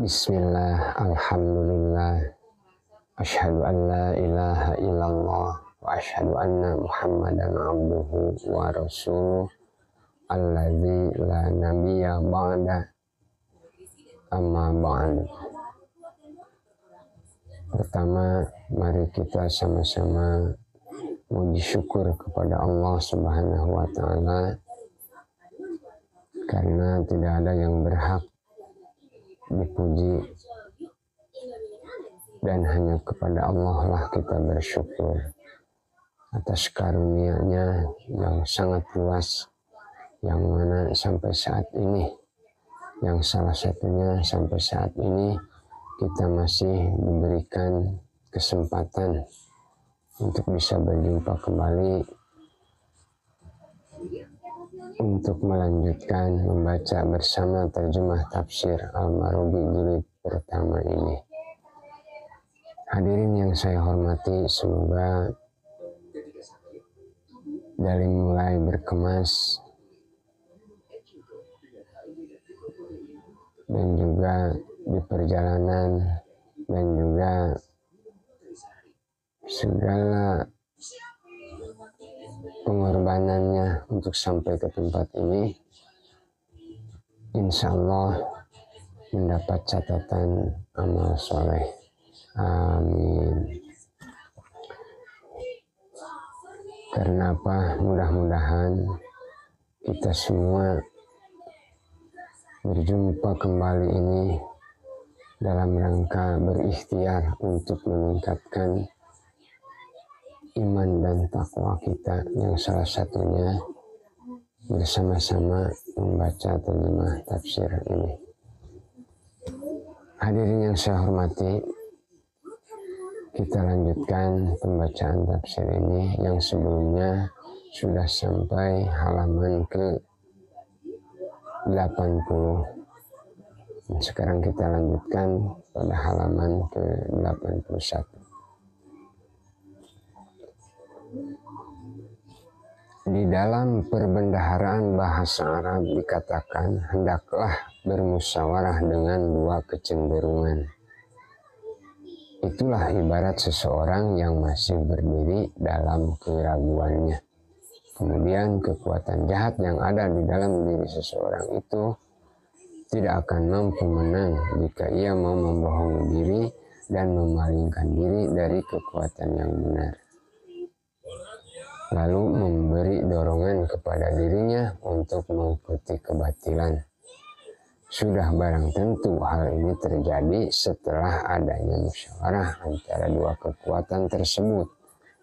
Bismillah, alhamdulillah, asyhadu an la ilaha illallah, wa asyhadu anna muhammadan abduhu wa rasuluh, alladzi la nabiyya ba'da, amma ba'd. Pertama, mari kita sama-sama muji syukur kepada Allah Subhanahu wa Ta'ala, karena tidak ada yang berhak dipuji dan hanya kepada Allah lah kita bersyukur atas karunia-Nya yang sangat luas, yang mana sampai saat ini, yang salah satunya sampai saat ini kita masih diberikan kesempatan untuk bisa berjumpa kembali untuk melanjutkan membaca bersama terjemah tafsir Al-Marogi jilid pertama ini. Hadirin yang saya hormati, semoga dari mulai berkemas dan juga di perjalanan dan juga segala pengorbanannya untuk sampai ke tempat ini, insya Allah mendapat catatan amal soleh. Amin. Karena apa? Mudah-mudahan kita semua berjumpa kembali ini dalam rangka berikhtiar untuk meningkatkan iman dan takwa kita, yang salah satunya bersama-sama membaca terjemah tafsir ini. Hadirin yang saya hormati, kita lanjutkan pembacaan tafsir ini yang sebelumnya sudah sampai halaman ke 80. Sekarang kita lanjutkan pada halaman ke 81. Di dalam perbendaharaan bahasa Arab dikatakan, hendaklah bermusyawarah dengan dua kecenderungan. Itulah ibarat seseorang yang masih berdiri dalam keraguannya. Kemudian kekuatan jahat yang ada di dalam diri seseorang itu tidak akan mampu menang jika ia mau membohongi diri dan memalingkan diri dari kekuatan yang benar, lalu memberi dorongan kepada dirinya untuk mengikuti kebatilan. Sudah barang tentu hal ini terjadi setelah adanya musyawarah antara dua kekuatan tersebut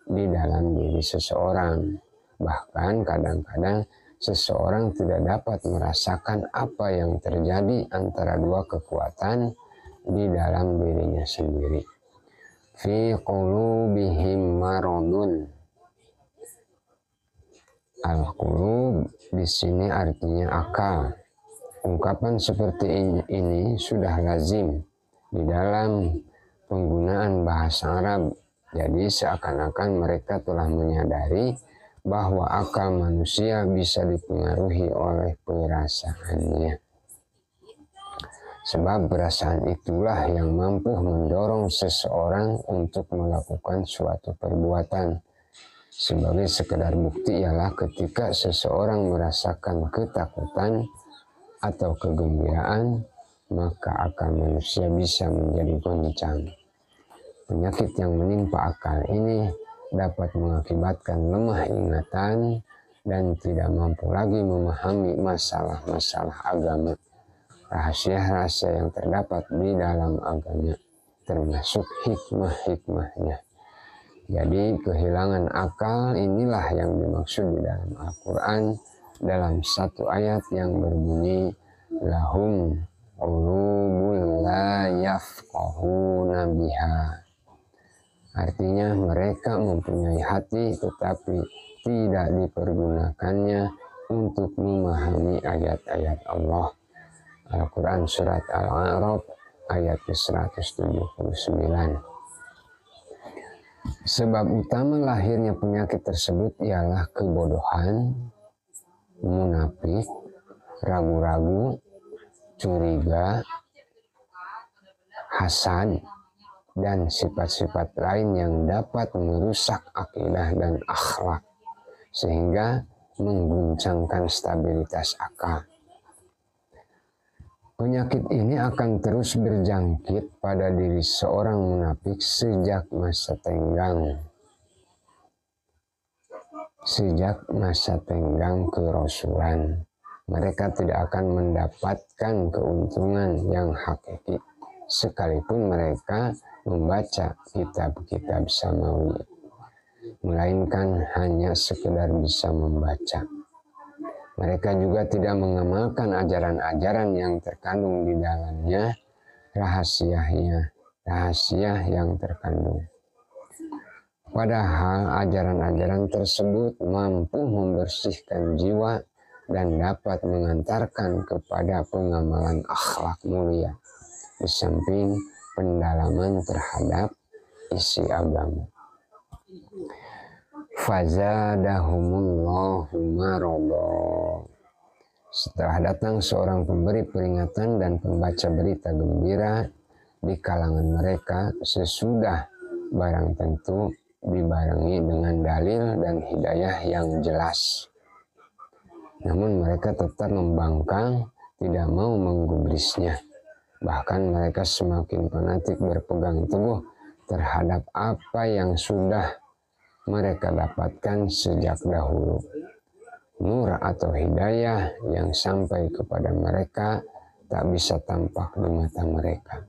di dalam diri seseorang. Bahkan kadang-kadang seseorang tidak dapat merasakan apa yang terjadi antara dua kekuatan di dalam dirinya sendiri. Fi qulubihim maradun. Al-qulub di sini artinya akal. Ungkapan seperti ini sudah lazim di dalam penggunaan bahasa Arab. Jadi seakan-akan mereka telah menyadari bahwa akal manusia bisa dipengaruhi oleh perasaannya. Sebab perasaan itulah yang mampu mendorong seseorang untuk melakukan suatu perbuatan. Sebagai sekedar bukti ialah ketika seseorang merasakan ketakutan atau kegembiraan, maka akal manusia bisa menjadi goncang. Penyakit yang menimpa akal ini dapat mengakibatkan lemah ingatan dan tidak mampu lagi memahami masalah-masalah agama, rahasia-rahasia yang terdapat di dalam agama, termasuk hikmah-hikmahnya. Jadi kehilangan akal inilah yang dimaksud di dalam Al-Quran dalam satu ayat yang berbunyi, lahum qulubun la yafqahuna biha. Artinya mereka mempunyai hati tetapi tidak dipergunakannya untuk memahami ayat-ayat Allah. Al-Quran surat Al-A'raf ayat ke-179. Sebab utama lahirnya penyakit tersebut ialah kebodohan, munafik, ragu-ragu, curiga, hasad, dan sifat-sifat lain yang dapat merusak akidah dan akhlak sehingga mengguncangkan stabilitas akal. Penyakit ini akan terus berjangkit pada diri seorang munafik sejak masa tenggang kerasulan. Mereka tidak akan mendapatkan keuntungan yang hakiki sekalipun mereka membaca kitab-kitab samawi, melainkan hanya sekedar bisa membaca. Mereka juga tidak mengamalkan ajaran-ajaran yang terkandung di dalamnya, rahasia yang terkandung. Padahal ajaran-ajaran tersebut mampu membersihkan jiwa dan dapat mengantarkan kepada pengamalan akhlak mulia, di samping pendalaman terhadap isi agama. Fazadahumullahu maradha. Setelah datang seorang pemberi peringatan dan pembaca berita gembira di kalangan mereka, sesudah barang tentu dibarengi dengan dalil dan hidayah yang jelas. Namun mereka tetap membangkang, tidak mau menggubrisnya. Bahkan mereka semakin fanatik berpegang teguh terhadap apa yang sudah mereka dapatkan sejak dahulu. Nur atau hidayah yang sampai kepada mereka tak bisa tampak di mata mereka.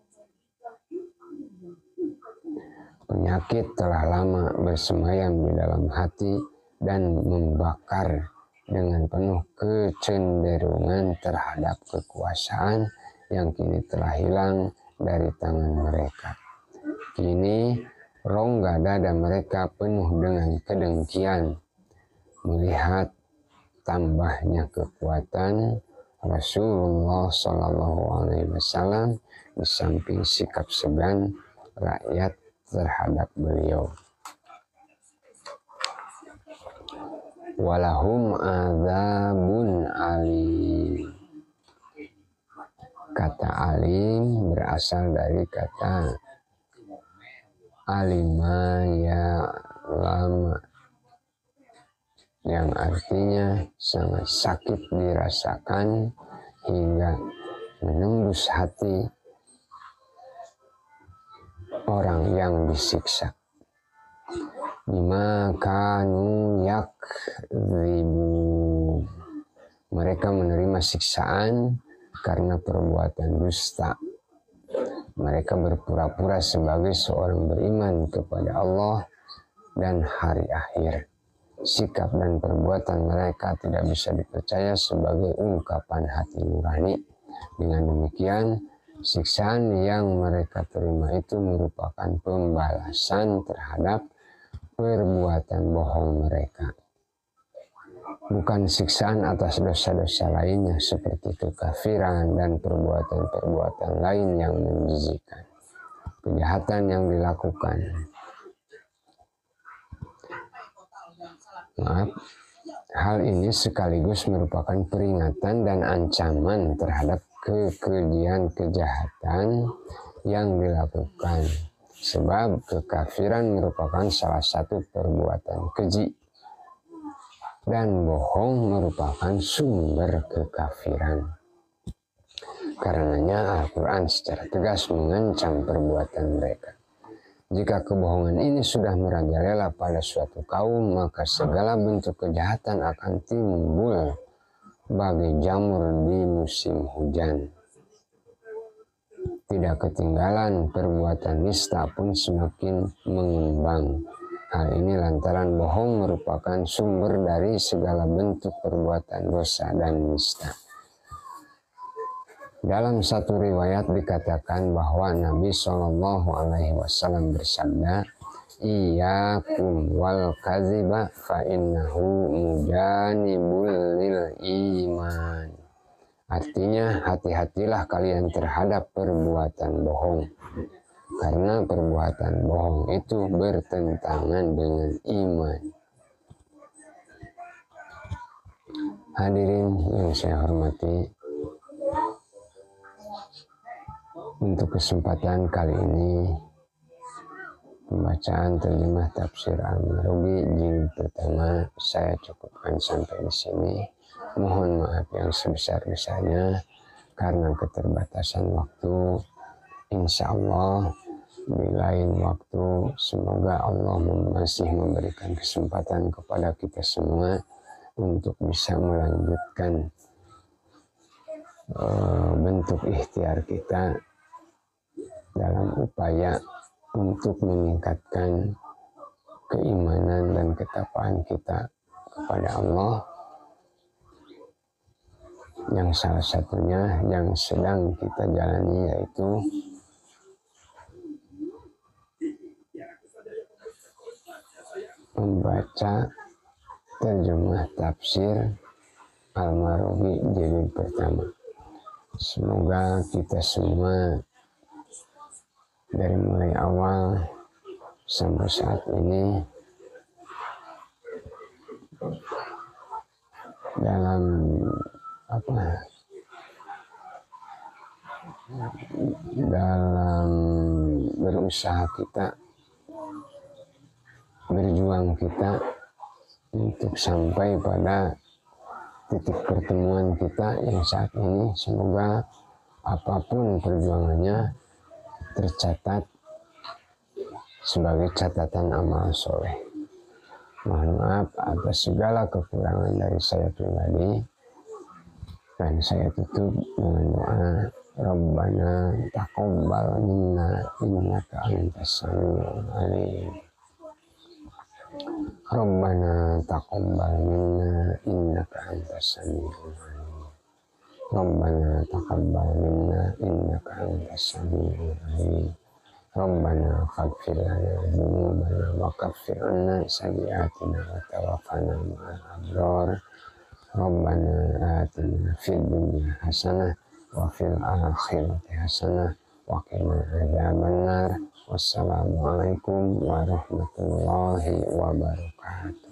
Penyakit telah lama bersemayam di dalam hati dan membakar dengan penuh kecenderungan terhadap kekuasaan yang kini telah hilang dari tangan mereka. Kini rongga dada mereka penuh dengan kedengkian melihat tambahnya kekuatan Rasulullah SAW di samping sikap segan rakyat terhadap beliau. Walahum adzabun alim. Kata alim berasal dari kata alima ya lama, yang artinya sangat sakit dirasakan hingga menembus hati orang yang disiksa. Bima kanu yakdzibu. Mereka menerima siksaan karena perbuatan dusta. Mereka berpura-pura sebagai seorang beriman kepada Allah dan hari akhir. Sikap dan perbuatan mereka tidak bisa dipercaya sebagai ungkapan hati nurani. Dengan demikian, siksaan yang mereka terima itu merupakan pembalasan terhadap perbuatan bohong mereka. Bukan siksaan atas dosa-dosa lainnya seperti kekafiran dan perbuatan-perbuatan lain yang menjijikkan. Kejahatan yang dilakukan. Hal ini sekaligus merupakan peringatan dan ancaman terhadap kekejian kejahatan yang dilakukan. Sebab kekafiran merupakan salah satu perbuatan keji. Dan bohong merupakan sumber kekafiran. Karenanya Al-Quran secara tegas mengancam perbuatan mereka. Jika kebohongan ini sudah merajalela pada suatu kaum, maka segala bentuk kejahatan akan timbul bagai jamur di musim hujan. Tidak ketinggalan perbuatan nista pun semakin mengembang. Hal ini lantaran bohong merupakan sumber dari segala bentuk perbuatan dosa dan nista. Dalam satu riwayat dikatakan bahwa Nabi SAW bersabda, "Iyyakum wal kadziba fa innahu mujanibul lil iman." Artinya, hati-hatilah kalian terhadap perbuatan bohong. Karena perbuatan bohong itu bertentangan dengan iman. Hadirin yang saya hormati, Untuk kesempatan kali ini, pembacaan terjemah tafsir Al-Marugi jilid pertama saya cukupkan sampai di sini. Mohon maaf yang sebesar-besarnya karena keterbatasan waktu. Insya Allah di lain waktu semoga Allah masih memberikan kesempatan kepada kita semua untuk bisa melanjutkan bentuk ikhtiar kita dalam upaya untuk meningkatkan keimanan dan ketakwaan kita kepada Allah, yang salah satunya yang sedang kita jalani yaitu membaca terjemah tafsir Al-Marugi jilid pertama. Semoga kita semua dari mulai awal sampai saat ini dalam berusaha kita, berjuang kita untuk sampai pada titik pertemuan kita yang saat ini, semoga apapun perjuangannya tercatat sebagai catatan amal soleh. Mohon maaf atas segala kekurangan dari saya pribadi, dan saya tutup dengan doa Rabbana taqabbal minna innaka antas samiul alim. Rabbana taqabbal minna innaka antas samiul alim. Rabbana taqabbal minna innaka antas samiul alim. Rabbana faghfir lana dzunubana wa kaffir 'anna sayyi'atina wa tawaffana ma'al abrar. Rabbana atina fid dunya hasanah wa fil akhirati hasanah wa qina adzabannar. Wassalamualaikum warahmatullahi wabarakatuh.